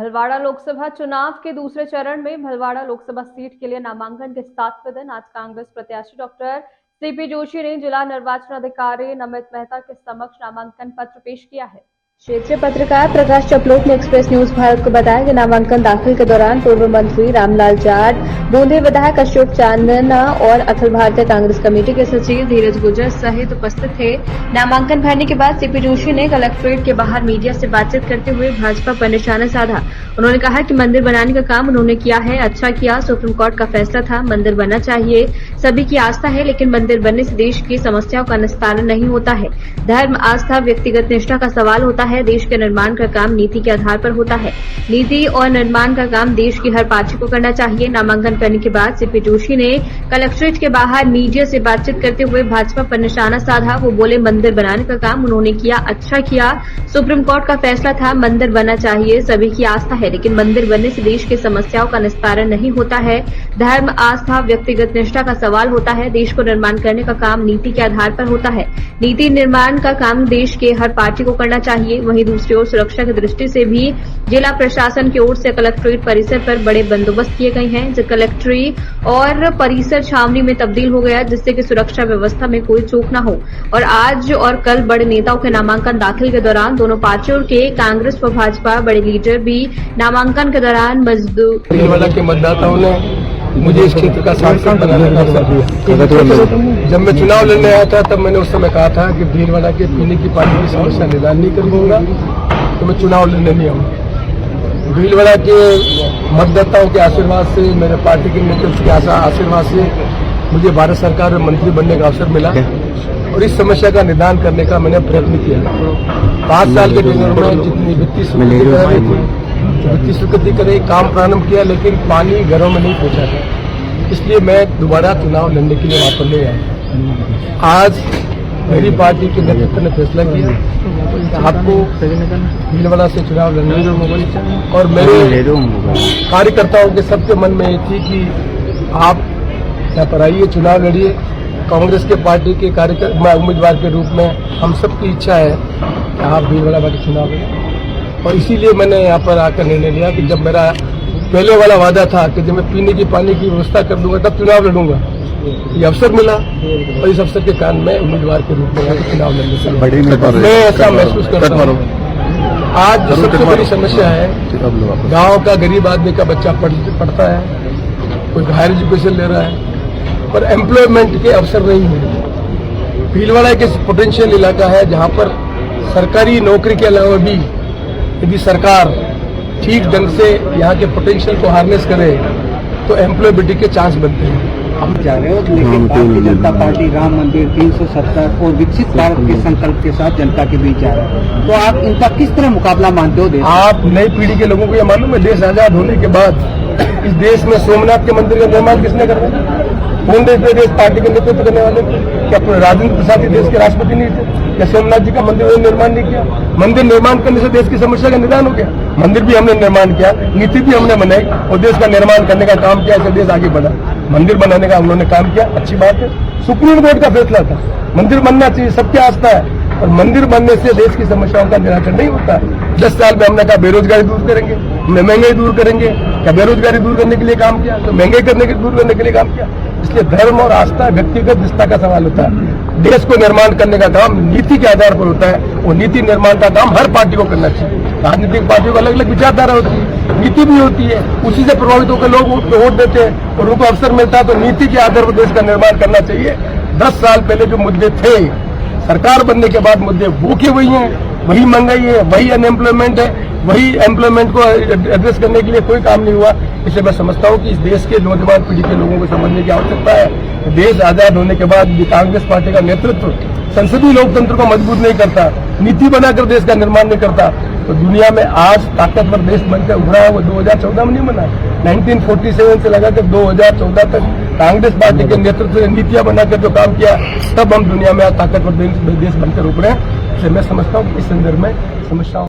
भलवाड़ा लोकसभा चुनाव के दूसरे चरण में भलवाड़ा लोकसभा सीट के लिए नामांकन के 7वें दिन आज कांग्रेस प्रत्याशी डॉक्टर सीपी जोशी ने जिला निर्वाचन अधिकारी नमित मेहता के समक्ष नामांकन पत्र पेश किया है। क्षेत्रीय पत्रकार प्रकाश चपलोत ने एक्सप्रेस न्यूज भारत को बताया कि नामांकन दाखिल के दौरान पूर्व मंत्री रामलाल जाट, बूंदी विधायक अशोक चांदना और अखिल भारतीय कांग्रेस कमेटी के सचिव धीरज गुर्जर सहित उपस्थित थे। नामांकन भरने के बाद सीपी जोशी ने कलेक्ट्रेट के बाहर मीडिया से बातचीत करते हुए भाजपा पर निशाना साधा। उन्होंने कहा कि मंदिर बनाने का काम उन्होंने किया है, अच्छा किया। सुप्रीम कोर्ट का फैसला था, मंदिर बनना चाहिए, सभी की आस्था है, लेकिन मंदिर बनने से देश की समस्याओं का निस्तारण नहीं होता है। धर्म, आस्था, व्यक्तिगत निष्ठा का सवाल होता है। देश के निर्माण का काम नीति के आधार पर होता है। नीति और निर्माण का काम देश की हर पार्टी को करना चाहिए। नामांकन करने के बाद सीपी जोशी ने कलेक्ट्रेट के बाहर मीडिया से बातचीत करते हुए भाजपा पर निशाना साधा। वो बोले, मंदिर बनाने का काम उन्होंने किया, अच्छा किया। सुप्रीम कोर्ट का फैसला था, मंदिर बनना चाहिए, सभी की आस्था है, लेकिन मंदिर बनने से देश की समस्याओं का निस्तारण नहीं होता है। धर्म, आस्था, व्यक्तिगत निष्ठा का सवाल होता है। देश को निर्माण करने का काम नीति के आधार पर होता है। नीति निर्माण का काम देश के हर पार्टी को करना चाहिए। वहीं दूसरी ओर सुरक्षा की दृष्टि से भी जिला प्रशासन की ओर से कलेक्ट्रेट परिसर पर बड़े बंदोबस्त किए गए हैं। जो कलेक्ट्रेट और परिसर छावनी में तब्दील हो गया, जिससे कि सुरक्षा व्यवस्था में कोई चूक न हो। और आज और कल बड़े नेताओं के नामांकन दाखिल के दौरान दोनों पार्टियों के कांग्रेस व भाजपा बड़े लीडर भी नामांकन के दौरान मजदूर के मतदाताओं ने मुझे इस क्षेत्र का सांसद बनाने का अवसर दिया। जब मैं चुनाव लड़ने आया था तब मैंने उस समय कहा था कि भीलवाड़ा के पीने की पानी की समस्या निदान नहीं कर दूंगा तो मैं चुनाव लड़ने नहीं आऊंगा। भीलवाड़ा के मतदाताओं के आशीर्वाद से, मेरे पार्टी के नेतृत्व के आशीर्वाद से मुझे भारत सरकार में मंत्री बनने का अवसर मिला और इस समस्या का निदान करने का मैंने प्रयत्न किया। 5 साल के टेन्योर में जितनी वित्तीय स्वीकृति करे, काम प्रारंभ किया, लेकिन पानी घरों में नहीं पहुंचा था। इसलिए मैं दोबारा चुनाव लड़ने के लिए वहां पर नहीं आया। आज मेरी पार्टी के नेतृत्व ने फैसला किया आपको भीलवाड़ा से चुनाव लड़ना, और मेरे कार्यकर्ताओं के सबके मन में ये थी कि आप यहाँ पर आइए, चुनाव लड़िए। कांग्रेस के पार्टी के कार्यकर्ता उम्मीदवार के रूप में हम सबकी इच्छा है कि आप भीलवाड़ा में चुनाव लड़ें। और इसीलिए मैंने यहाँ पर आकर निर्णय लिया कि जब मेरा पहले वाला वादा था कि जब मैं पीने की पानी की व्यवस्था कर दूंगा तब चुनाव लड़ूंगा, ये अवसर मिला और इस अवसर के कारण मैं उम्मीदवार के रूप में यहाँ पर चुनाव लड़ने से मैं ऐसा महसूस करता हूँ। आज जो सबसे बड़ी समस्या है, गाँव का गरीब आदमी का बच्चा पढ़ता है, कोई हायर एजुकेशन ले रहा है, पर एम्प्लॉयमेंट के अवसर नहीं है। भीलवाड़ा एक पोटेंशियल इलाका है जहाँ पर सरकारी नौकरी के अलावा भी यदि सरकार ठीक ढंग से यहाँ के पोटेंशियल को हार्नेस करे तो एम्प्लॉयबिलिटी के चांस बनते हैं। हम जा रहे हो, लेकिन भारतीय जनता पार्टी राम मंदिर 370 और विकसित भारत के संकल्प के साथ जनता के बीच जा रहा है, तो आप इनका किस तरह मुकाबला मानते हो? आप नई पीढ़ी के लोगों को यह मालूम है, देश आजाद होने के बाद इस देश में सोमनाथ के मंदिर का निर्माण किसने करना? कौन देश पार्टी के नेतृत्व करने वाले? क्या राजेंद्र प्रसाद जी देश के राष्ट्रपति नहीं थे? क्या सोमनाथ जी का मंदिर निर्माण नहीं किया? मंदिर निर्माण करने से देश की समस्या का निदान हो गया। मंदिर भी हमने निर्माण किया, नीति भी हमने बनाई और देश का निर्माण करने का काम किया, इससे देश आगे बढ़ा। मंदिर बनाने का उन्होंने काम किया, अच्छी बात है। सुप्रीम कोर्ट का फैसला था, मंदिर बनना चाहिए, सबकी आस्था है, और मंदिर बनने से देश की समस्याओं का निराकरण नहीं होता। 10 साल में हमने कहा बेरोजगारी दूर करेंगे, हमने महंगाई दूर करेंगे। क्या बेरोजगारी दूर करने के लिए काम किया? तो महंगाई दूर करने के लिए काम किया। इसलिए धर्म और आस्था, व्यक्तिगत निष्ठा का सवाल होता है। देश को निर्माण करने का काम नीति के आधार पर होता है, वो नीति निर्माण का काम हर पार्टी को करना चाहिए। राजनीतिक पार्टियों को अलग अलग विचारधारा होती है, नीति भी होती है, उसी से प्रभावित होकर लोग वोट देते हैं और उनको अवसर मिलता है। तो नीति के आधार पर देश का निर्माण करना चाहिए। 10 साल पहले जो मुद्दे थे, सरकार बनने के बाद मुद्दे वो के वही हैं, वही महंगाई है, वही अनएम्प्लॉयमेंट है, वही एम्प्लॉयमेंट को एड्रेस करने के लिए कोई काम नहीं हुआ। इसलिए मैं समझता हूँ कि इस देश के नौजवान पीढ़ी के लोगों को समझने की आवश्यकता है। देश आजाद होने के बाद भी कांग्रेस पार्टी का नेतृत्व संसदीय लोकतंत्र को मजबूत नहीं करता, नीति बनाकर देश का निर्माण नहीं करता, तो दुनिया में आज ताकतवर देश बनकर उभरा है वो 2014 में नहीं बना। 1947 से लगाकर 2014 तक कांग्रेस पार्टी के नेतृत्व ने नीतियां बनाकर जो काम किया, तब हम दुनिया में आज ताकतवर देश बनकर उभरे हैं। इसलिए मैं समझता हूँ कि इस संदर्भ में समस्याओं